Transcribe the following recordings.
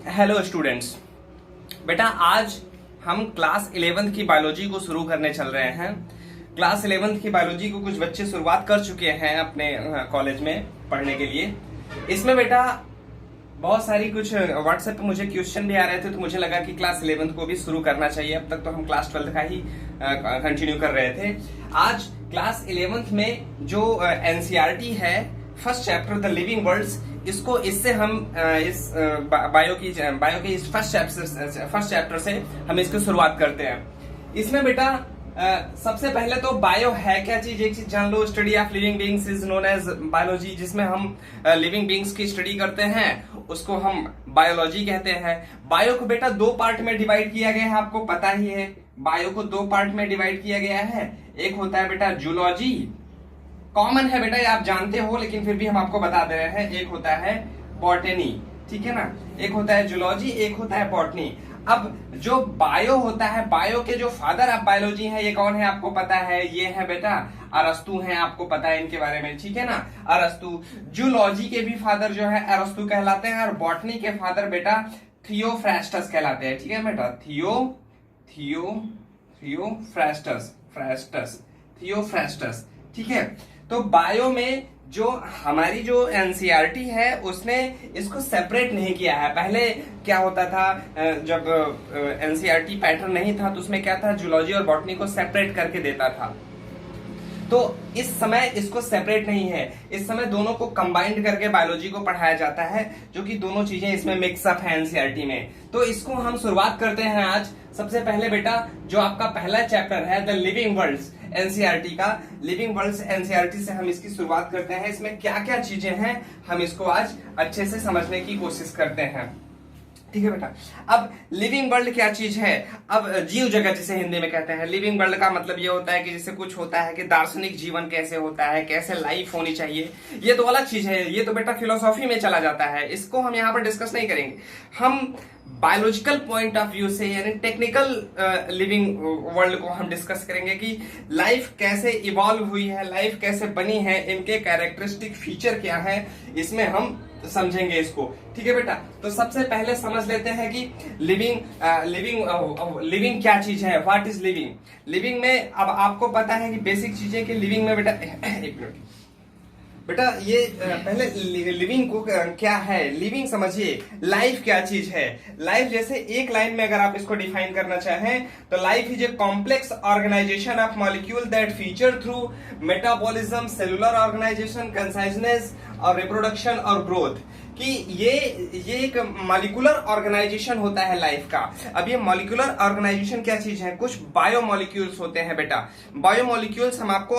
Hello students. बेटा आज हम क्लास 11th की बायोलॉजी को शुरू करने चल रहे हैं। क्लास 11th की बायोलॉजी को कुछ बच्चे शुरुआत कर चुके हैं अपने कॉलेज में पढ़ने के लिए। इसमें बेटा बहुत सारी कुछ व्हाट्सएप पे मुझे क्वेश्चन भी आ रहे थे, तो मुझे लगा कि क्लास 11th को भी शुरू करना चाहिए। अब तक तो हम क्लास 12th का ही कंटिन्यू कर रहे थे। आज क्लास 11th में जो एनसीईआरटी है, first chapter the living worlds, इसको इससे हम इस बायो के इस फर्स्ट चैप्टर से हम इसकी शुरुआत करते हैं। इसमें बेटा सबसे पहले तो बायो है क्या चीज, एक चीज जान लो। Study of living beings is known as biology, जिसमें हम लिविंग बीइंग्स की स्टडी करते हैं उसको हम बायोलॉजी कहते हैं। बायो को बेटा दो पार्ट में डिवाइड किया गया है, आपको पता ही है। बायो को दो पार्ट में डिवाइड किया गया है। एक होता है बेटा जूलॉजी, कॉमन है बेटा, ये आप जानते हो, लेकिन फिर भी हम आपको बता दे रहे हैं। एक होता है बॉटनी, ठीक है ना। एक होता है जूलॉजी, एक होता है बॉटनी। अब जो बायो होता है, बायो के जो फादर ऑफ बायोलॉजी है, ये कौन है आपको पता है? ये है बेटा अरस्तु हैं, आपको पता है इनके बारे में, ठीक है ना। अरस्तु। जूलॉजी के भी फादर जो है अरस्तु कहलाते हैं, और बॉटनी के फादर बेटा थियोफ्रास्टस कहलाते हैं, ठीक है बेटा। थियोफ्रास्टस, ठीक है। तो बायो में जो हमारी जो एनसीईआरटी है उसने इसको सेपरेट नहीं किया है। पहले क्या होता था, जब एनसीईआरटी पैटर्न नहीं था तो उसमें क्या था, जूलॉजी और बॉटनी को सेपरेट करके देता था। तो इस समय इसको सेपरेट नहीं है, इस समय दोनों को कंबाइंड करके बायोलॉजी को पढ़ाया जाता है, जो कि दोनों चीजें इसमें मिक्सअप है एनसीईआरटी में। तो इसको हम शुरुआत करते हैं आज। सबसे पहले बेटा जो आपका पहला चैप्टर है द लिविंग वर्ल्ड्स एनसीईआरटी का, लिविंग वर्ल्ड्स एनसीईआरटी से हम इसकी शुरुआत करते हैं। इसमें क्या क्या चीजें हैं हम इसको आज अच्छे से समझने की कोशिश करते हैं, ठीक है बेटा। अब लिविंग वर्ल्ड क्या चीज है? अब जीव जगत जिसे हिंदी में कहते हैं। लिविंग वर्ल्ड का मतलब ये होता है कि जैसे कुछ होता है कि दार्शनिक जीवन कैसे होता है, कैसे लाइफ होनी चाहिए, ये तो अलग चीज है। ये तो बेटा फिलोसॉफी में चला जाता है, इसको हम यहाँ पर डिस्कस नहीं करेंगे। हम बायोलॉजिकल पॉइंट ऑफ व्यू से, यानी टेक्निकल लिविंग वर्ल्ड को हम डिस्कस करेंगे कि लाइफ कैसे इवॉल्व हुई है, लाइफ कैसे बनी है, इनके कैरेक्टरिस्टिक फीचर क्या है, इसमें हम समझेंगे इसको, ठीक है बेटा। तो सबसे पहले समझ लेते हैं कि लिविंग क्या चीज है, व्हाट इज लिविंग। लिविंग में अब आपको पता है कि बेसिक चीजें कि लिविंग में बेटा एक मिनट बेटा, ये पहले लिविंग को क्या है, लिविंग समझिए। लाइफ क्या चीज है? लाइफ जैसे एक लाइन में अगर आप इसको डिफाइन करना चाहें तो life is a complex organisation of molecule that feature through metabolism, cellular organisation, consciousness और रिप्रोडक्शन और ग्रोथ। कि ये एक मॉलिक्यूलर ऑर्गेनाइजेशन होता है लाइफ का। अब ये मॉलिक्यूलर ऑर्गेनाइजेशन क्या चीज है? कुछ बायोमोलिक्यूल्स होते हैं बेटा। बायोमोलिक्यूल्स हम आपको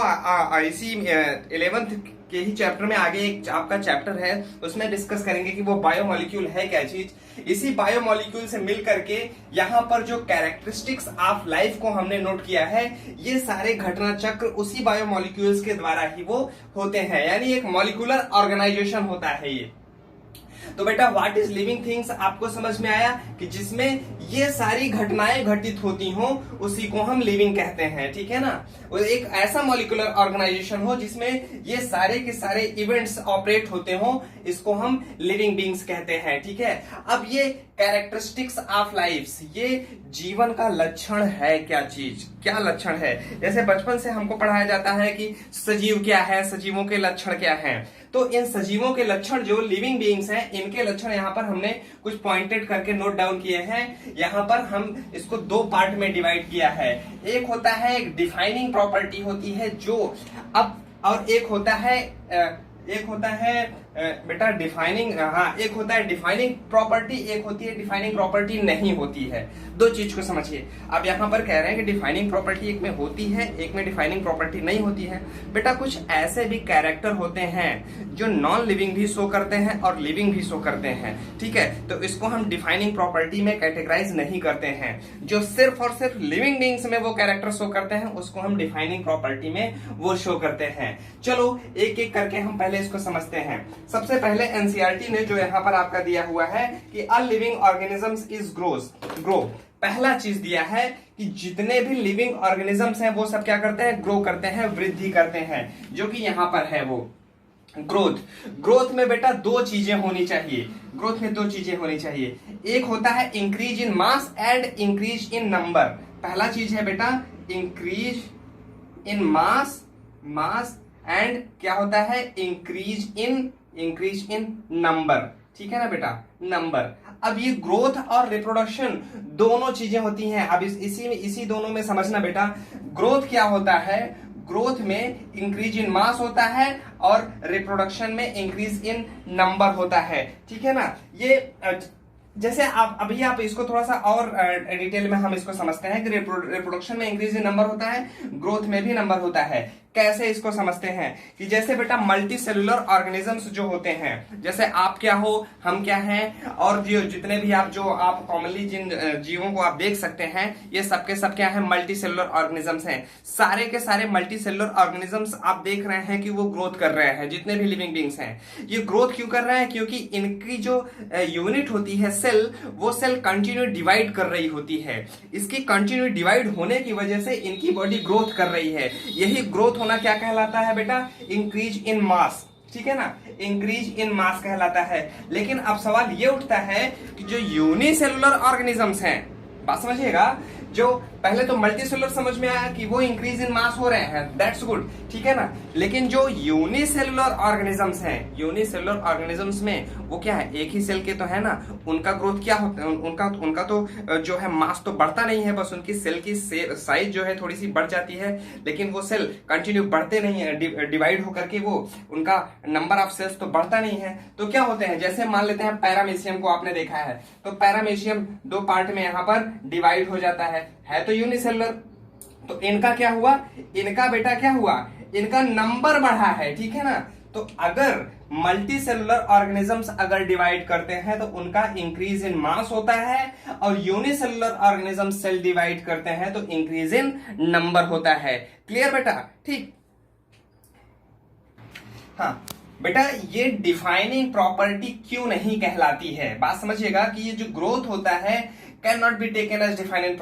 इसी 11th के ही चैप्टर में आगे एक आपका चैप्टर है उसमें डिस्कस करेंगे कि वो बायोमोलिक्यूल है क्या चीज। इसी बायोमोलिक्यूल से मिल करके यहाँ पर जो कैरेक्टरिस्टिक्स ऑफ लाइफ को हमने नोट किया है, ये सारे घटना चक्र उसी बायोमोलिक्यूल्स के द्वारा ही वो होते हैं, यानी एक मॉलिक्यूलर ऑर्गेनाइजेशन होता है ये। तो बेटा व्हाट इज लिविंग थिंग्स आपको समझ में आया कि जिसमें ये सारी घटनाएं घटित होती हो उसी को हम लिविंग कहते हैं, ठीक है ना। एक ऐसा मॉलिक्यूलर ऑर्गेनाइजेशन हो जिसमें ये सारे के सारे इवेंट्स ऑपरेट होते हो, इसको हम लिविंग बीइंग्स कहते हैं, ठीक है। अब ये कैरेक्टरिस्टिक्स ऑफ लाइफ, ये जीवन का लक्षण है क्या चीज, क्या लक्षण है। जैसे बचपन से हमको पढ़ाया जाता है कि सजीव क्या है, सजीवों के लक्षण क्या हैं। तो इन सजीवों के लक्षण जो लिविंग बीइंग्स हैं, इनके लक्षण यहाँ पर हमने कुछ पॉइंटेड करके नोट डाउन किए हैं। यहाँ पर हम इसको दो पार्ट में डिवाइड किया है। एक होता है एक डिफाइनिंग प्रॉपर्टी होती है जो अब, और एक होता है बेटा डिफाइनिंग, हाँ, एक होता है डिफाइनिंग प्रॉपर्टी, एक होती है डिफाइनिंग प्रॉपर्टी नहीं होती है। दो चीज को समझिए। अब यहाँ पर कह रहे हैं कि डिफाइनिंग प्रॉपर्टी एक में होती है, एक में डिफाइनिंग प्रॉपर्टी नहीं होती है। बेटा कुछ ऐसे भी कैरेक्टर होते हैं जो नॉन लिविंग भी शो करते हैं और लिविंग भी शो करते हैं, ठीक है। तो इसको हम डिफाइनिंग प्रॉपर्टी में कैटेगराइज नहीं करते हैं। जो सिर्फ और सिर्फ लिविंग बीइंग्स में वो कैरेक्टर शो करते हैं उसको हम डिफाइनिंग प्रॉपर्टी में वो शो करते हैं। चलो एक एक करके हम पहले इसको समझते हैं। सबसे पहले एनसीईआरटी ने जो यहाँ पर आपका दिया हुआ है कि a living organisms is grow, पहला चीज दिया है कि जितने भी लिविंग ऑर्गेनिजम्स हैं वो सब क्या करते हैं, ग्रो करते हैं, वृद्धि करते हैं, जो कि यहाँ पर है वो। ग्रोथ। ग्रोथ में बेटा दो चीजें होनी चाहिए, ग्रोथ में दो चीजें होनी चाहिए। एक होता है increase in mass and increase in number. पहला चीज है बेटा increase in mass, mass and क्या होता है इंक्रीज इन नंबर। ठीक है ना बेटा, नंबर। अब ये ग्रोथ और रिप्रोडक्शन दोनों चीजें होती हैं। अब इसी दोनों में समझना बेटा, ग्रोथ क्या होता है, ग्रोथ में इंक्रीज इन मास होता है और रिप्रोडक्शन में इंक्रीज इन नंबर होता है। ठीक है ना। ये जैसे आप इसको थोड़ा सा और डिटेल में हम इसको समझते हैं कि रिप्रोडक्शन में इंक्रीज इन नंबर होता है, ग्रोथ में भी नंबर होता है। कैसे इसको समझते हैं कि जैसे बेटा मल्टी सेलुलर ऑर्गेनिजम्स जो होते हैं, जैसे आप क्या हो, हम क्या हैं, और जितने भी आप कॉमनली जिन जीवों को आप देख सकते हैं, ये सबके सब क्या है, मल्टी सेलुलर ऑर्गेनिजम्स हैं। सारे के सारे मल्टी सेलुलर ऑर्गेनिजम्स आप देख रहे हैं कि वो ग्रोथ कर रहे हैं। जितने भी लिविंग बींग्स हैं ये ग्रोथ क्यों कर रहे हैं, क्योंकि इनकी जो यूनिट होती है सेल, वो सेल कंटिन्यू डिवाइड कर रही होती है। इसकी कंटिन्यू डिवाइड होने की वजह से इनकी बॉडी ग्रोथ कर रही है। यही ग्रोथ होना क्या कहलाता है बेटा, इंक्रीज इन मास। ठीक है ना, इंक्रीज इन मास कहलाता है। लेकिन अब सवाल ये उठता है कि जो यूनिसेलुलर ऑर्गेनिजम्स हैं, बात समझिएगा, जो पहले तो मल्टी सेलुलर समझ में आया कि वो इंक्रीज इन मास हो रहे हैं, दैट्स गुड, ठीक है ना। लेकिन जो यूनिसेलुलर ऑर्गेनिजम्स हैं, यूनिसेलुलर ऑर्गेनिजम्स में वो क्या है, एक ही सेल के तो है ना, उनका ग्रोथ क्या होता है, उनका तो जो है मास तो बढ़ता नहीं है, बस उनकी सेल की साइज जो है थोड़ी सी बढ़ जाती है, लेकिन वो सेल कंटिन्यू बढ़ते नहीं है, डिवाइड होकर के वो उनका नंबर ऑफ सेल्स तो बढ़ता नहीं है। तो क्या होते हैं, जैसे मान लेते हैं पैरामीशियम को आपने देखा है, तो पैरामीशियम दो पार्ट में यहां पर डिवाइड हो जाता है तो यूनिसेलुलर। तो इनका क्या हुआ, इनका बेटा क्या हुआ, इनका नंबर बढ़ा है। ठीक है ना। तो अगर मल्टी सेलुलर ऑर्गेनिजम्स अगर डिवाइड करते हैं तो उनका इंक्रीज इन मास होता है, और यूनिसेलुलर ऑर्गेनिज्म सेल डिवाइड करते हैं तो इंक्रीज इन नंबर होता है। क्लियर बेटा, ठीक। हाँ बेटा, ये डिफाइनिंग प्रॉपर्टी क्यों नहीं कहलाती है, बात समझिएगा कि ये जो ग्रोथ होता है can not be taken as defining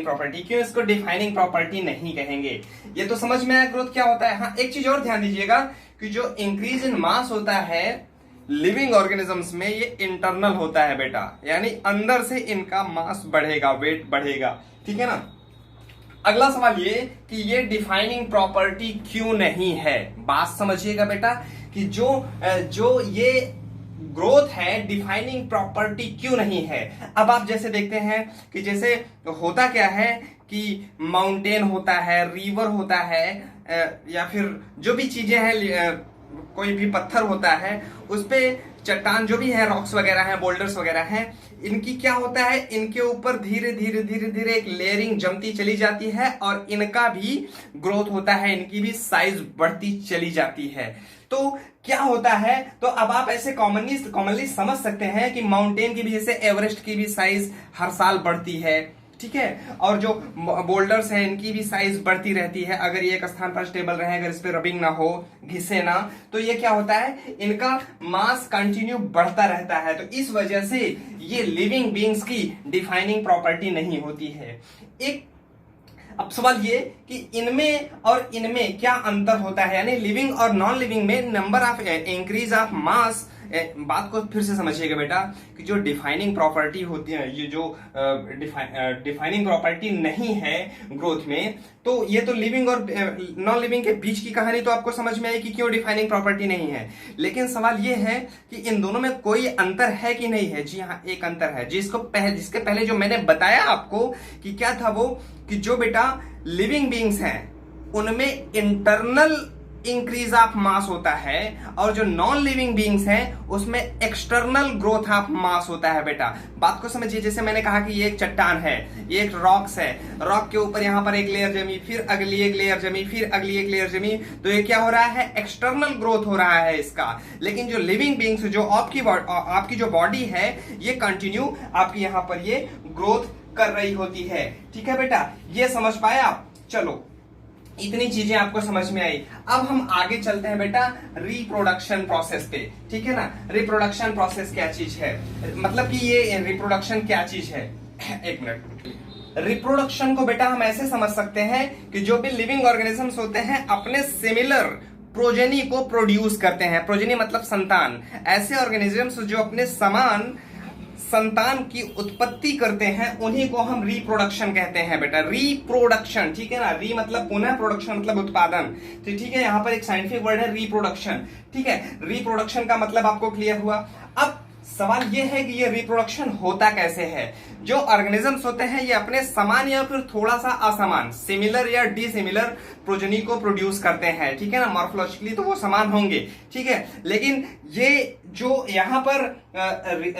property. क्यों इसको डिफाइनिंग प्रॉपर्टी नहीं कहेंगे, ये तो समझ में आया ग्रोथ क्या होता है। हाँ, एक चीज और ध्यान दीजिएगा कि जो इंक्रीज इन मास होता है लिविंग ऑर्गेनिजम्स में, ये इंटरनल होता है बेटा, यानी अंदर से इनका मास बढ़ेगा, वेट बढ़ेगा। ठीक है ना। अगला सवाल ये कि ये डिफाइनिंग प्रॉपर्टी क्यों नहीं है, बात समझिएगा बेटा कि जो ये ग्रोथ है डिफाइनिंग प्रॉपर्टी क्यों नहीं है। अब आप जैसे देखते हैं कि जैसे होता क्या है कि माउंटेन होता है, रिवर होता है, या फिर जो भी चीजें हैं, कोई भी पत्थर होता है, उस पे चट्टान जो भी है, रॉक्स वगैरह हैं, बोल्डर्स वगैरह हैं, इनकी क्या होता है, इनके ऊपर धीरे धीरे धीरे धीरे एक लेयरिंग जमती चली जाती है और इनका भी ग्रोथ होता है, इनकी भी साइज बढ़ती चली जाती है। तो क्या होता है, तो अब आप ऐसे कॉमनली समझ सकते हैं कि माउंटेन की भी, जैसे एवरेस्ट की भी साइज हर साल बढ़ती है। ठीक है। और जो बोल्डर्स हैं इनकी भी साइज बढ़ती रहती है, अगर ये एक स्थान पर स्टेबल रहे, अगर इस पे रबिंग ना हो, घिसे ना, तो ये क्या होता है, इनका मास कंटिन्यू बढ़ता रहता है। तो इस वजह से ये लिविंग बीइंग्स की डिफाइनिंग प्रॉपर्टी नहीं होती है। अब सवाल ये कि इनमें और इनमें क्या अंतर होता है, यानी लिविंग और नॉन लिविंग में number of increase of mass. बात को फिर से समझिएगा बेटा कि जो डिफाइनिंग प्रॉपर्टी होती है, ये जो डिफाइनिंग प्रॉपर्टी नहीं है ग्रोथ में, तो ये तो लिविंग और नॉन लिविंग के बीच की कहानी तो आपको समझ में आई कि क्यों डिफाइनिंग प्रॉपर्टी नहीं है। लेकिन सवाल ये है कि इन दोनों में कोई अंतर है कि नहीं है। जी हाँ, एक अंतर है, जिसके पहले जो मैंने बताया आपको कि क्या था वो, कि जो बेटा लिविंग बीइंग्स हैं उनमें इंटरनल इंक्रीज ऑफ मास होता है, और जो नॉन लिविंग बीइंग्स हैं उसमें एक्सटर्नल ग्रोथ ऑफ मास होता है। बेटा बात को समझिए, जैसे मैंने कहा कि ये एक चट्टान है, ये एक रॉक्स है, रॉक के ऊपर यहां पर एक लेयर जमी, फिर अगली एक लेयर जमी, फिर अगली एक लेयर जमी, तो ये क्या हो रहा है, एक्सटर्नल ग्रोथ हो रहा है इसका। लेकिन जो लिविंग बीइंग्स, जो आपकी जो बॉडी है, ये कंटिन्यू आपकी यहां पर ये ग्रोथ कर रही होती है। ठीक है बेटा, ये समझ पाए आप। चलो, इतनी चीजें आपको समझ में आई। अब हम आगे चलते हैं बेटा रिप्रोडक्शन प्रोसेस पे। ठीक है ना। रिप्रोडक्शन प्रोसेस क्या चीज है, मतलब कि ये रिप्रोडक्शन क्या चीज है। एक मिनट। रिप्रोडक्शन को बेटा हम ऐसे समझ सकते हैं कि जो भी लिविंग ऑर्गेनिजम्स होते हैं अपने सिमिलर प्रोजेनी को प्रोड्यूस करते हैं। प्रोजेनी मतलब संतान। ऐसे ऑर्गेनिजम्स जो अपने समान संतान की उत्पत्ति करते हैं उन्हीं को हम रिप्रोडक्शन कहते हैं बेटा। रिप्रोडक्शन, ठीक है ना। री मतलब पुनः, प्रोडक्शन मतलब उत्पादन। तो ठीक है, यहां पर एक साइंटिफिक वर्ड है रिप्रोडक्शन। ठीक है, रिप्रोडक्शन का मतलब आपको क्लियर हुआ। अब सवाल यह है कि ये रिप्रोडक्शन होता कैसे है। जो ऑर्गेनिजम्स होते हैं ये अपने समान या फिर थोड़ा सा असमान, सिमिलर या डिसिमिलर प्रोजेनी को प्रोड्यूस करते हैं। ठीक है ना, मॉर्फोलॉजिकली तो वो समान होंगे। ठीक है, लेकिन ये जो यहाँ पर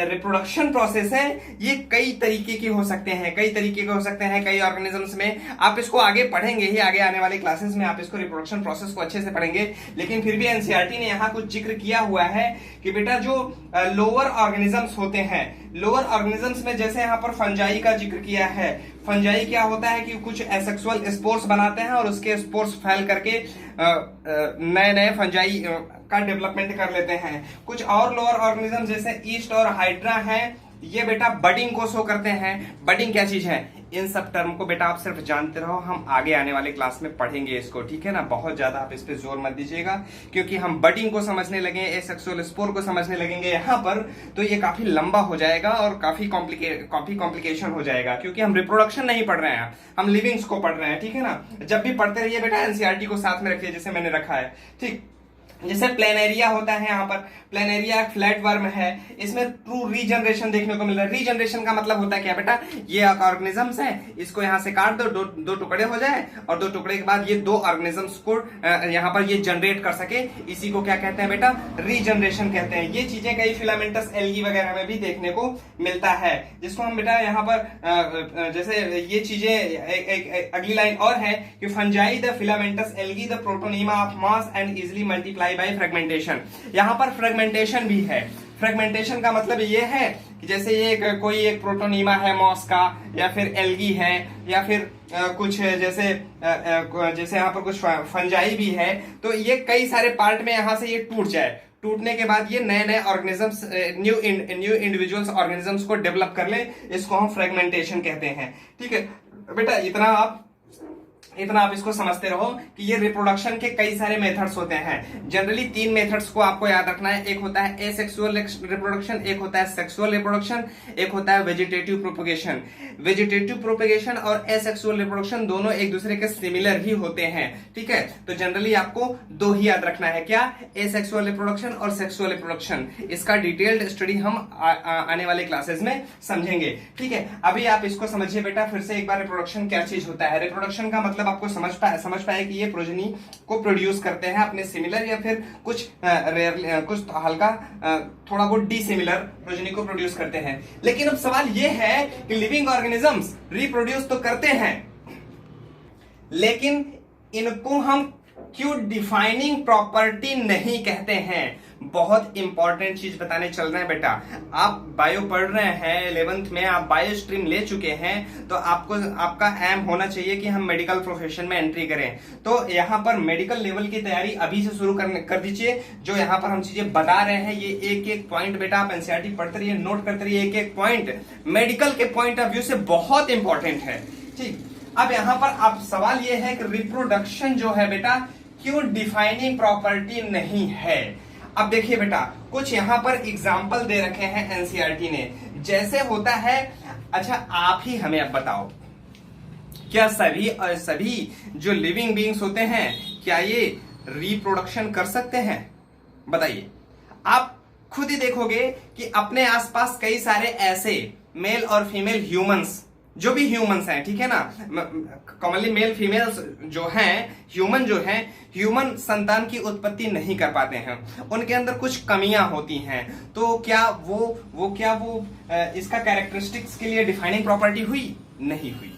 रिप्रोडक्शन प्रोसेस है ये कई तरीके के हो सकते हैं, कई तरीके के हो सकते हैं कई ऑर्गेनिजम्स में। आप इसको आगे पढ़ेंगे ही, आगे आने वाले क्लासेस में आप इसको रिप्रोडक्शन प्रोसेस को अच्छे से पढ़ेंगे। लेकिन फिर भी एनसीईआरटी ने यहाँ कुछ जिक्र किया हुआ है कि बेटा जो लोअर ऑर्गेनिजम्स होते हैं, लोअर ऑर्गेनिजम्स में जैसे यहाँ पर फंजाई का जिक्र किया है। फंजाई क्या होता है कि कुछ एसेक्सुअल स्पोर्स बनाते हैं और उसके स्पोर्स फैल करके नए नए फंजाई का डेवलपमेंट कर लेते हैं। कुछ और लोअर ऑर्गेनिज्म जैसे ईस्ट और हाइड्रा हैं, ये बेटा बडिंग को शो करते हैं। बडिंग क्या चीज है, इन सब टर्म को बेटा आप सिर्फ जानते रहो, हम आगे आने वाले क्लास में पढ़ेंगे इसको। ठीक है ना, बहुत ज्यादा आप इस पे जोर मत दीजिएगा, क्योंकि हम बडिंग को समझने लगे, एसेक्सुअल स्पोर को समझने लगेंगे यहाँ पर, तो ये काफी लंबा हो जाएगा और काफी कॉम्प्लिकेशन हो जाएगा, क्योंकि हम रिप्रोडक्शन नहीं पढ़ रहे हैं, हम लिविंग्स को पढ़ रहे हैं। ठीक है ना, जब भी पढ़ते रहिए बेटा एनसीईआरटी को साथ में रखिए, जैसे मैंने रखा है। ठीक, जैसे प्लेनेरिया होता है, यहाँ पर प्लेनेरिया फ्लैट वर्म है, इसमें ट्रू रीजनरेशन देखने को मिल रहा है। रीजनरेशन का मतलब होता है क्या बेटा, ये ऑर्गेनिजम्स है, इसको यहाँ से काट दो, दो टुकड़े हो जाए, और दो टुकड़े के बाद ये दो ऑर्गेनिजम्स को यहाँ पर ये जनरेट कर सके, इसी को क्या कहते हैं बेटा, रीजनरेशन कहते हैं। ये चीजें कई फिलामेंटस एल्गी वगैरह में भी देखने को मिलता है, जिसको हम बेटा यहाँ पर जैसे ये चीजें अगली लाइन और है कि fungi the filamentous algae the protonema of mass and easily multiply by fragmentation. यहाँ पर फ्रेगमेंटेशन भी है। फ्रेगमेंटेशन का मतलब ये है कि जैसे ये कोई एक प्रोटोनीमा है मॉस का, या फिर एल्गी है, या फिर कुछ जैसे यहाँ पर कुछ फंजाई भी है, तो ये कई सारे पार्ट में यहाँ से ये टूट जाए, टूटने के बाद ये नए नए ऑर्गेनिजम्स, न्यू इंडिविजुअल्स ऑर्गेनिजम्स को डेवलप कर ले, इसको हम फ्रेगमेंटेशन कहते हैं। ठीक है बेटा, इतना आप इसको समझते रहो कि ये रिप्रोडक्शन के कई सारे मेथड्स होते हैं। जनरली 3 मेथड्स को आपको याद रखना है। एक होता है एसेक्सुअल रिप्रोडक्शन, एक होता है सेक्सुअल रिप्रोडक्शन, एक होता है वेजिटेटिव प्रोपगेशन। वेजिटेटिव प्रोपगेशन और एसेक्सुअल रिप्रोडक्शन दोनों एक दूसरे के सिमिलर ही होते हैं। ठीक है, तो जनरली आपको 2 ही याद रखना है, क्या, एसेक्सुअल रिप्रोडक्शन और सेक्सुअल रिप्रोडक्शन। इसका डिटेल्ड स्टडी हम आने वाले क्लासेस में समझेंगे। ठीक है, अभी आप इसको समझिए बेटा फिर से एक बार, रिप्रोडक्शन क्या चीज होता है। रिप्रोडक्शन का मतलब आपको समझ पाए कि ये प्रोजेनी को प्रोड्यूस करते हैं अपने सिमिलर या फिर कुछ कुछ हल्का थोड़ा बहुत डिसिमिलर प्रोजेनी को प्रोड्यूस करते हैं। लेकिन अब सवाल ये है कि लिविंग ऑर्गेनिजम्स रिप्रोड्यूस तो करते हैं, लेकिन इनको हम क्यों डिफाइनिंग प्रॉपर्टी नहीं कहते हैं। बहुत इंपॉर्टेंट चीज बताने चल रहे हैं बेटा। आप बायो पढ़ रहे हैं 11th में, आप बायो स्ट्रीम ले चुके हैं, तो आपका एम होना चाहिए कि हम मेडिकल प्रोफेशन में एंट्री करें। तो यहाँ पर मेडिकल लेवल की तैयारी अभी से शुरू कर दीजिए। जो यहाँ पर हम चीजें बता रहे हैं, ये एक एक पॉइंट बेटा आप एनसीईआरटी पढ़ते रहिए, नोट करते रहिए। एक एक पॉइंट मेडिकल के पॉइंट ऑफ व्यू से बहुत इंपॉर्टेंट है। ठीक, अब यहाँ पर अब सवाल ये है कि रिप्रोडक्शन जो है बेटा क्यों डिफाइनिंग प्रॉपर्टी नहीं है। अब देखिए बेटा, कुछ यहां पर एग्जाम्पल दे रखे हैं एनसीईआरटी ने, जैसे होता है। अच्छा, आप ही हमें अब बताओ, क्या सभी जो लिविंग बीइंग्स होते हैं क्या ये रिप्रोडक्शन कर सकते हैं? बताइए। आप खुद ही देखोगे कि अपने आसपास कई सारे ऐसे मेल और फीमेल ह्यूमंस, जो भी ह्यूमंस हैं, ठीक है ना, कॉमनली मेल फीमेल्स जो हैं, ह्यूमन संतान की उत्पत्ति नहीं कर पाते हैं, उनके अंदर कुछ कमियां होती हैं। तो क्या वो इसका कैरेक्टरिस्टिक्स के लिए डिफाइनिंग प्रॉपर्टी हुई? नहीं हुई।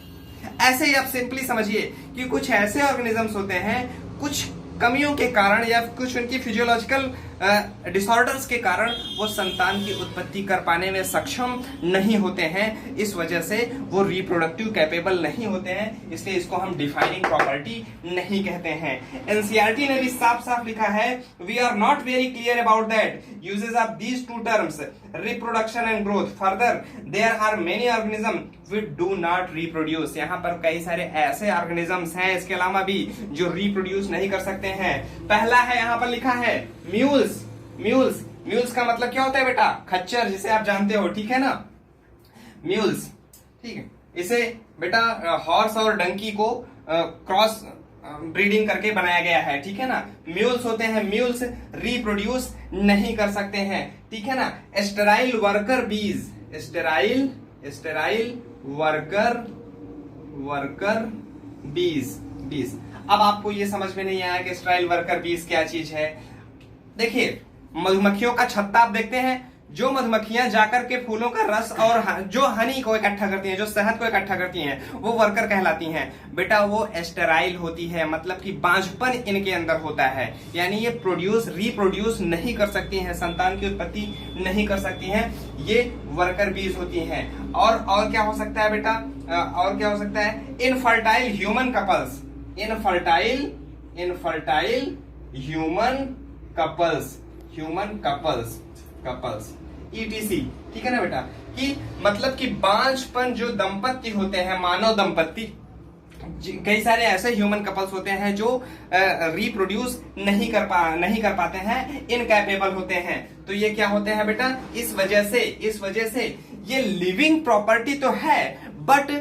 ऐसे ही आप सिंपली समझिए कि कुछ ऐसे ऑर्गेनिजम्स होते हैं, कुछ कमियों के कारण या कुछ उनकी फिजियोलॉजिकल डिसऑर्डर्स के कारण वो संतान की उत्पत्ति कर पाने में सक्षम नहीं होते हैं, इस वजह से वो रिप्रोडक्टिव कैपेबल नहीं होते हैं, इसलिए इसको हम डिफाइनिंग प्रॉपर्टी नहीं कहते हैं। एनसीईआरटी ने भी साफ साफ लिखा है, we are not very clear about that uses of these two terms reproduction and growth, further there are many organism which do not reproduce। यहाँ पर कई सारे ऐसे ऑर्गेनिजम्स हैं इसके अलावा भी जो रिप्रोड्यूस नहीं कर सकते हैं। पहला है, यहाँ पर लिखा है म्यूल्स। म्यूल्स का मतलब क्या होता है बेटा? खच्चर, जिसे आप जानते हो, ठीक है ना, म्यूल्स, ठीक है। इसे बेटा हॉर्स और डंकी को क्रॉस ब्रीडिंग करके बनाया गया है, ठीक है ना। म्यूल्स होते हैं, म्यूल्स रिप्रोड्यूस नहीं कर सकते हैं, ठीक है ना। स्टेराइल वर्कर बीज, स्टेराइल वर्कर बीज। अब आपको ये समझ में नहीं आया कि स्टेराइल वर्कर बीज क्या चीज है। देखिए, मधुमक्खियों का छत्ता आप देखते हैं, जो मधुमक्खियां जाकर के फूलों का रस और जो हनी को इकट्ठा करती हैं, जो शहद को इकट्ठा करती हैं, वो वर्कर कहलाती हैं। बेटा वो स्टेराइल होती है, मतलब कि बांझपन इनके अंदर होता है, यानी ये रिप्रोड्यूस नहीं कर सकती हैं, संतान की उत्पत्ति नहीं कर सकती हैं, ये वर्कर बीज होती हैं। और क्या हो सकता है बेटा? और क्या हो सकता है? Infertile human couples, infertile human couples ETC, ठीक है ना बेटा। कि मतलब कि बांझपन जो दंपत्ति होते हैं, मानव दंपत्ति, कई सारे ऐसे ह्यूमन कपल्स होते हैं जो रिप्रोड्यूस नहीं कर पाते हैं, इनकैपेबल होते हैं। तो ये क्या होते हैं बेटा? इस वजह से ये लिविंग प्रॉपर्टी तो है बट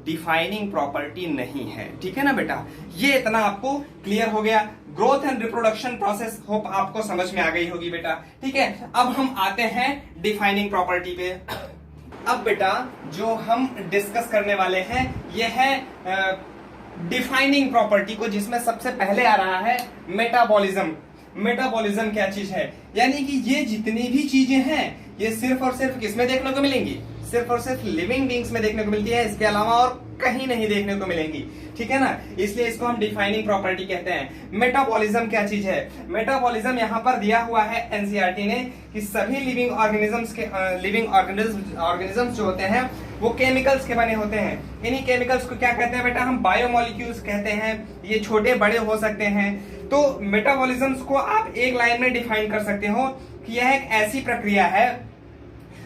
डिफाइनिंग प्रॉपर्टी नहीं है, ठीक है ना बेटा। ये इतना आपको क्लियर हो गया। Growth and reproduction process hope आपको समझ में आ गई होगी बेटा, ठीक है। अब हम आते हैं डिफाइनिंग प्रॉपर्टी पे। अब बेटा जो हम डिस्कस करने वाले हैं ये है डिफाइनिंग प्रॉपर्टी को, जिसमें सबसे पहले आ रहा है मेटाबॉलिज्म। मेटाबॉलिज्म क्या चीज है? यानी कि ये जितनी भी चीजें हैं ये सिर्फ और सिर्फ किसमें देखने को मिलेंगी? सिर्फ और सिर्फ लिविंग बींग्स में देखने को मिलती है, इसके अलावा और कहीं नहीं देखने को मिलेंगी, ठीक है ना। इसलिए इसको हम डिफाइनिंग प्रॉपर्टी कहते हैं। मेटाबॉलिज्म क्या चीज है? मेटाबॉलिज्म यहाँ पर दिया हुआ है एनसीईआरटी ने कि सभी लिविंग ऑर्गेनिजम्स जो होते हैं वो केमिकल्स के बने होते हैं। इन्हीं केमिकल्स को क्या कहते हैं बेटा? हम बायोमोलिक्यूल्स कहते हैं। ये छोटे बड़े हो सकते हैं। तो मेटाबॉलिज्म्स को आप एक लाइन में डिफाइन कर सकते हो कि यह एक ऐसी प्रक्रिया है,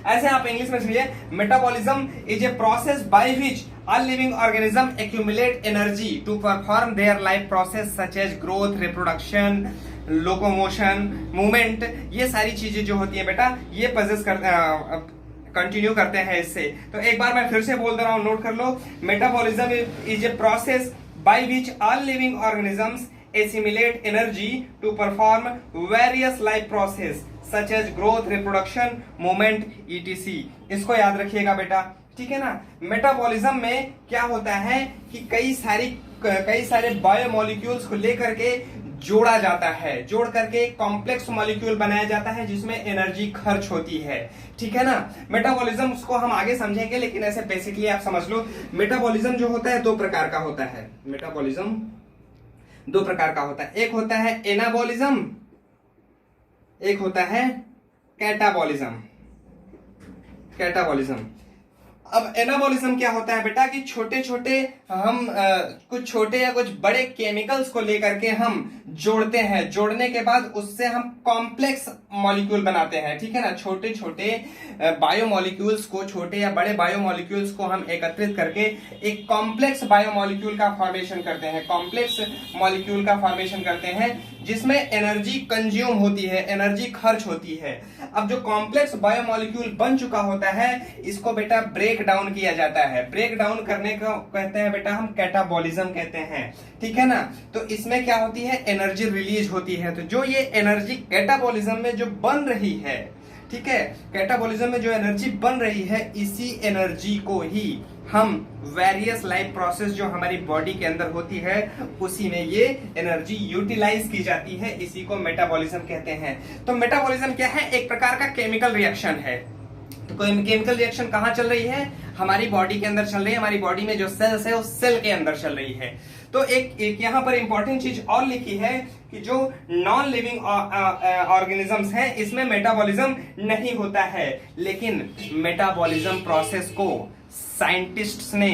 ऐसे आप इंग्लिश में सुनिए, metabolism is a process by which all living organism accumulate energy to perform their life process such as growth, reproduction, locomotion, movement। ये सारी चीजें जो होती है बेटा ये possess कंटिन्यू करते हैं इससे। तो एक बार मैं फिर से बोल दे रहा हूं, नोट कर लो। Metabolism is a process by which all living organisms assimilate energy to perform various life process such as growth, reproduction, movement, etc। इसको याद रखिएगा बेटा, ठीक है ना। मेटाबॉलिज्म में क्या होता है कि कई सारे बायोमोलिक्यूल्स को लेकर के जोड़ा जाता है, जोड़ करके कॉम्प्लेक्स मॉलिक्यूल बनाया जाता है जिसमें एनर्जी खर्च होती है, ठीक है ना। मेटाबॉलिज्म को हम आगे समझेंगे, लेकिन ऐसे बेसिकली आप समझ लो मेटाबॉलिज्म जो होता है दो प्रकार का होता है। मेटाबॉलिज्म दो प्रकार का होता है, एक होता है एनाबॉलिज्म, एक होता है कैटाबॉलिज्म। अब एनाबॉलिज्म क्या होता है बेटा कि छोटे छोटे हम कुछ छोटे या कुछ बड़े केमिकल्स को लेकर के हम जोड़ते हैं, जोड़ने के बाद उससे हम कॉम्प्लेक्स मॉलिक्यूल बनाते हैं, ठीक है ना। छोटे छोटे बायोमोलिक्यूल्स को, छोटे या बड़े बायोमोलिक्यूल्स को हम एकत्रित करके एक कॉम्प्लेक्स बायोमोलिक्यूल का फॉर्मेशन करते हैं, कॉम्प्लेक्स मॉलिक्यूल का फॉर्मेशन करते हैं जिसमें एनर्जी कंज्यूम होती है, एनर्जी खर्च होती है। अब जो कॉम्प्लेक्स बायोमोलिक्यूल बन चुका होता है इसको बेटा ब्रेक डाउन किया जाता है। ब्रेक डाउन करने को कहते हैं बेटा हम कैटाबॉलिज्म कहते हैं, ठीक है ना। तो इसमें क्या होती है? एनर्जी रिलीज होती है। तो जो ये एनर्जी कैटाबॉलिज्म में जो बन रही है, ठीक है, कैटाबॉलिज्म में जो एनर्जी बन रही है इसी एनर्जी को ही हम वेरियस लाइफ प्रोसेस जो हमारी बॉडी के अंदर होती है उसी में ये एनर्जी यूटिलाइज की जाती है, इसी को मेटाबॉलिज्म कहते हैं। तो मेटाबॉलिज्म क्या है? एक प्रकार का केमिकल रिएक्शन है। तो केमिकल रिएक्शन कहां चल रही है? हमारी बॉडी के अंदर चल रही है। हमारी बॉडी में जो सेल्स है उस सेल के अंदर चल रही है। तो एक यहाँ पर इंपॉर्टेंट चीज और लिखी है कि जो नॉन लिविंग ऑर्गेनिजम्स हैं इसमें मेटाबॉलिज्म नहीं होता है, लेकिन मेटाबॉलिज्म प्रोसेस को साइंटिस्ट्स ने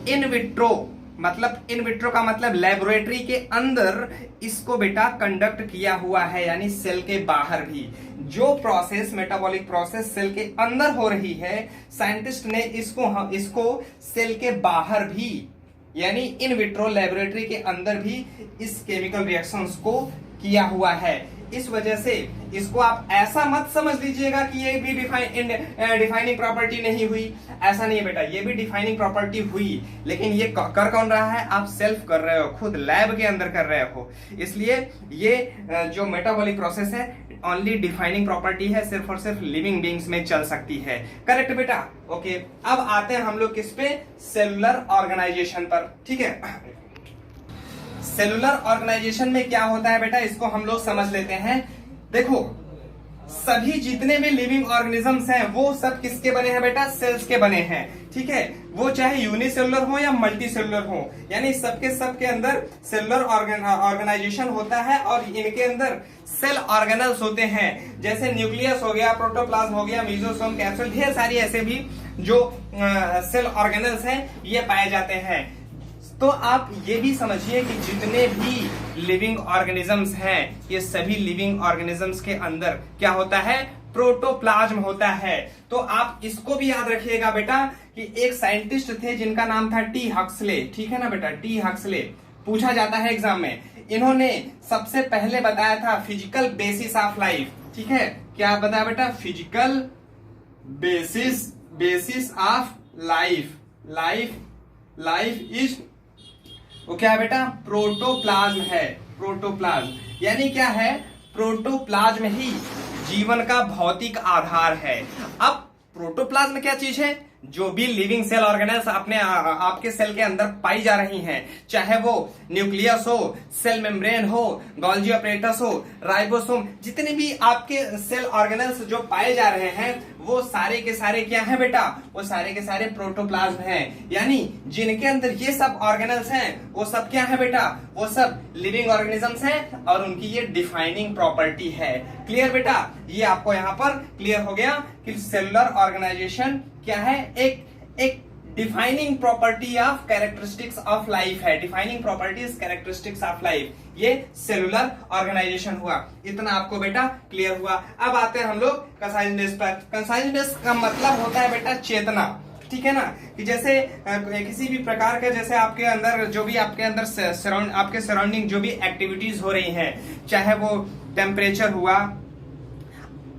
इन विट्रो का मतलब लेबोरेटरी के अंदर इसको बेटा कंडक्ट किया हुआ है, यानी सेल के बाहर भी जो प्रोसेस मेटाबॉलिक प्रोसेस सेल के अंदर हो रही है, साइंटिस्ट ने इसको सेल के बाहर भी यानी इन विट्रो लेबोरेटरी के अंदर भी इस केमिकल रिएक्शंस को किया हुआ है। इस वजह से इसको आप ऐसा मत समझ लीजिएगा कि ये भी डिफाइनिंग प्रॉपर्टी नहीं हुई, ऐसा नहीं है बेटा, ये भी डिफाइनिंग प्रॉपर्टी हुई, लेकिन ये कर कौन रहा है? आप सेल्फ कर रहे हो, खुद लैब के अंदर कर रहे हो। इसलिए ये जो मेटाबॉलिक प्रोसेस है ओनली डिफाइनिंग प्रॉपर्टी है, सिर्फ और सिर्फ लिविंग बीइंग्स में चल सकती है। करेक्ट बेटा? ओके, अब आते हैं हम लोग किस पे? सेलुलर ऑर्गेनाइजेशन पर। ठीक है, सेलुलर ऑर्गेनाइजेशन में क्या होता है बेटा, इसको हम लोग समझ लेते हैं। देखो, सभी जितने भी लिविंग ऑर्गेनिजम्स हैं वो सब किसके बने हैं बेटा? सेल्स के बने हैं। ठीक है, वो चाहे यूनिसेलुलर हो या मल्टी सेलुलर हो, यानी सबके अंदर सेलुलर ऑर्गेनाइजेशन होता है और इनके अंदर सेल ऑर्गेनल्स होते हैं, जैसे न्यूक्लियस हो गया, प्रोटोप्लाज्म हो गया, मेसोसोम, कैप्सूल, ढेर सारी ऐसे भी जो सेल ऑर्गेनल्स हैं ये पाए जाते हैं। तो आप ये भी समझिए कि जितने भी लिविंग ऑर्गेनिजम्स हैं ये सभी लिविंग ऑर्गेनिजम्स के अंदर क्या होता है? प्रोटोप्लाज्म होता है। तो आप इसको भी याद रखिएगा बेटा कि एक साइंटिस्ट थे जिनका नाम था टी हक्सले। ठीक है ना बेटा? टी हक्सले पूछा जाता है एग्जाम में। इन्होंने सबसे पहले बताया था फिजिकल बेसिस ऑफ लाइफ। ठीक है, क्या बताया बेटा? Physical basis of life is, वो क्या है बेटा? प्रोटोप्लाज्म है। प्रोटोप्लाज्म यानी क्या है? प्रोटोप्लाज्म ही जीवन का भौतिक आधार है। अब प्रोटोप्लाज्म क्या चीज है? जो भी लिविंग सेल ऑर्गेनल्स अपने आपके सेल के अंदर पाई जा रही हैं, चाहे वो न्यूक्लियस हो, सेल मेम्ब्रेन हो, गोल्जी अपरेटस हो, राइबोसोम, जितने भी आपके सेल ऑर्गेनल्स जो पाए जा रहे हैं वो सारे के सारे क्या है बेटा? वो सारे के सारे प्रोटोप्लाज्म हैं। यानी जिनके अंदर ये सब ऑर्गेनल्स हैं वो सब क्या है बेटा? वो सब लिविंग ऑर्गेनिजम्स हैं और उनकी ये डिफाइनिंग प्रॉपर्टी है। क्लियर बेटा? ये आपको यहाँ पर क्लियर हो गया कि सेलुलर ऑर्गेनाइजेशन क्या है? एक defining property of characteristics of life है। Defining properties characteristics of life, ये सेलुलर ऑर्गेनाइजेशन हुआ। इतना आपको बेटा क्लियर हुआ। अब आते हैं हम लोग कंसाइजनेस पर। कंसाइजनेस का मतलब होता है बेटा चेतना। ठीक है ना? कि जैसे किसी भी प्रकार का, जैसे आपके अंदर जो भी आपके अंदर आपके सराउंडिंग जो भी एक्टिविटीज हो रही हैं, चाहे वो टेम्परेचर हुआ,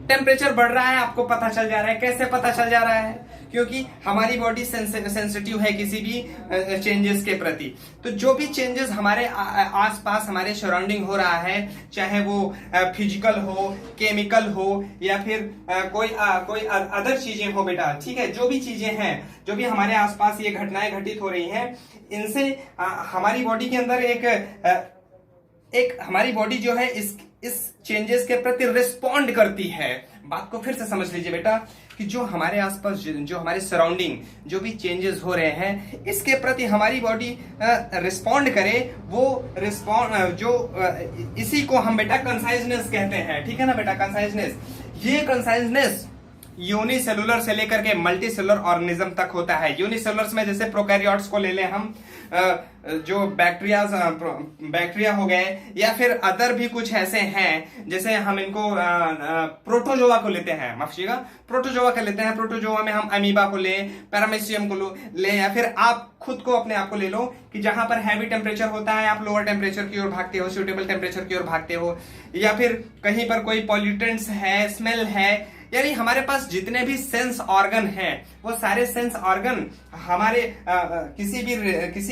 टेम्परेचर बढ़ रहा है आपको पता चल जा रहा है। कैसे पता चल जा रहा है? क्योंकि हमारी बॉडी सेंसिटिव है किसी भी चेंजेस के प्रति। तो जो भी चेंजेस हमारे आसपास हमारे सराउंडिंग हो रहा है, चाहे वो फिजिकल हो, केमिकल हो या फिर कोई अदर चीजें हो बेटा। ठीक है, जो भी चीजें हैं, जो भी हमारे आसपास ये घटनाएं घटित हो रही हैं, इनसे हमारी बॉडी के अंदर एक हमारी बॉडी जो है इस चेंजेस के प्रति रिस्पॉन्ड करती है। बात को फिर से समझ लीजिए बेटा कि जो हमारे आसपास जो हमारे सराउंडिंग जो भी चेंजेस हो रहे हैं, इसके प्रति हमारी बॉडी रिस्पॉन्ड करे, वो इसी को हम बेटा कंसाइजनेस कहते हैं। ठीक है ना बेटा? कंसाइजनेस, ये कंसाइजनेस यूनिसेलुलर से लेकर के मल्टी सेलुलर ऑर्गेनिज्म तक होता है। यूनिसेलुलर्स में जैसे प्रोकैरियोट्स को ले लें हम, जो बैक्टीरिया हो गए या फिर अदर भी कुछ ऐसे हैं, जैसे हम इनको प्रोटोजोआ को लेते हैं, माफ कीजिएगा, प्रोटोजोआ को लेते हैं। प्रोटोजोआ में हम अमीबा को लें, पैरामीशियम को लें, या फिर आप खुद को अपने आप को ले लो कि जहां पर हैवी टेम्परेचर होता है आप लोअर टेम्परेचर की ओर भागते हो, सूटेबल टेम्परेचर की ओर भागते हो, या फिर कहीं पर कोई पॉल्यूटेंट्स है, स्मेल है। यानी हमारे पास जितने भी सेंस ऑर्गन हैं वो सारे सेंस ऑर्गन हमारे किसी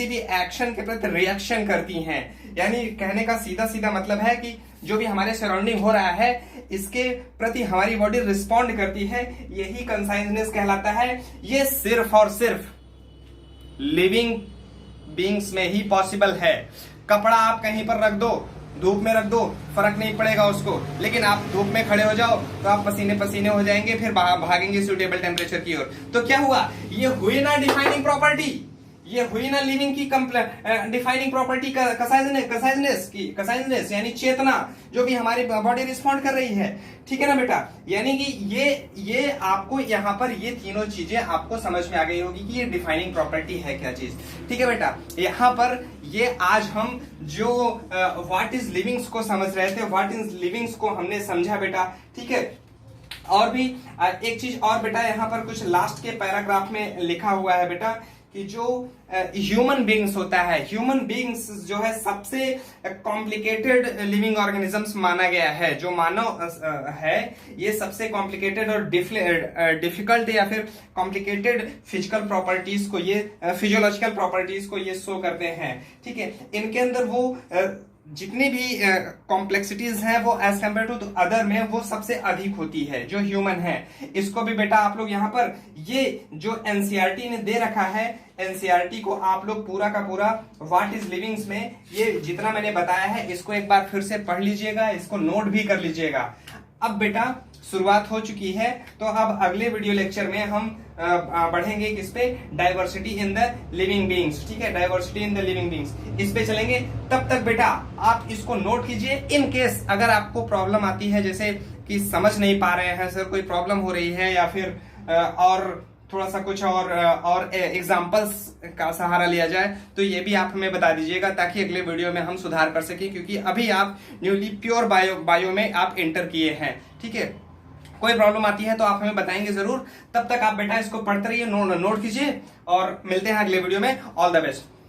भी एक्शन के प्रति रिएक्शन करती हैं। यानी कहने का सीधा सीधा मतलब है कि जो भी हमारे सराउंडिंग हो रहा है इसके प्रति हमारी बॉडी रिस्पॉन्ड करती है। यही कंसाइजनेस कहलाता है। ये सिर्फ और सिर्फ लिविंग बीइंग्स में ही पॉसिबल है। कपड़ा आप कहीं पर रख दो, धूप में रख दो, फर्क नहीं पड़ेगा उसको, लेकिन आप धूप में खड़े हो जाओ तो आप पसीने पसीने हो जाएंगे, फिर भागेंगे सूटेबल टेम्परेचर की ओर। तो क्या हुआ? ये हुई ना डिफाइनिंग प्रॉपर्टी। ये हुई ना लिविंग की डिफाइनिंग प्रॉपर्टी कसाइजनेस यानी चेतना, जो भी हमारी बॉडी रिस्पॉन्ड कर रही है, ठीक है ना बेटा। यानी कि ये आपको यहाँ पर ये तीनों चीजें आपको समझ में आ गई होगी कि ये डिफाइनिंग प्रॉपर्टी है क्या चीज, ठीक है बेटा। यहाँ पर ये आज हम जो व्हाट इज लिविंग्स को समझ रहे थे, व्हाट इज लिविंग्स को हमने समझा बेटा, ठीक है। और भी एक चीज और बेटा, यहाँ पर कुछ लास्ट के पैराग्राफ में लिखा हुआ है बेटा कि जो ह्यूमन बींग्स होता है, ह्यूमन बींग्स जो है सबसे कॉम्प्लिकेटेड लिविंग ऑर्गेनिजम्स माना गया है। जो मानव है ये सबसे कॉम्प्लिकेटेड और डिफिकल्ट या फिर कॉम्प्लिकेटेड फिजिकल प्रॉपर्टीज को, ये फिजियोलॉजिकल प्रॉपर्टीज को ये शो करते हैं, ठीक है। इनके अंदर वो जितनी भी कॉम्प्लेक्सिटीज हैं वो एज कम्पेयर टू अदर में वो सबसे अधिक होती है जो ह्यूमन है। इसको भी बेटा आप लोग यहाँ पर ये जो एनसीईआरटी ने दे रखा है, एनसीईआरटी को आप लोग पूरा का पूरा व्हाट इज लिविंग्स में ये जितना मैंने बताया है इसको एक बार फिर से पढ़ लीजिएगा, इसको नोट भी कर लीजिएगा। अब बेटा शुरुआत हो चुकी है, तो अब अगले वीडियो लेक्चर में हम बढ़ेंगे किस पे, diversity in the living beings, ठीक है, diversity in the living beings, इस पे चलेंगे। तब तक बेटा आप इसको नोट कीजिए। इन केस अगर आपको प्रॉब्लम आती है, जैसे कि समझ नहीं पा रहे हैं सर, कोई प्रॉब्लम हो रही है या फिर और थोड़ा सा कुछ और एग्जांपल्स का सहारा लिया जाए, तो ये भी आप हमें बता दीजिएगा ताकि अगले वीडियो में हम सुधार कर सकें, क्योंकि अभी आप न्यूली प्योर बायो में आप एंटर किए हैं, ठीक है। कोई प्रॉब्लम आती है तो आप हमें बताएंगे जरूर। तब तक आप बेटा इसको पढ़ते रहिए, नोट कीजिए और मिलते हैं अगले वीडियो में। All the best.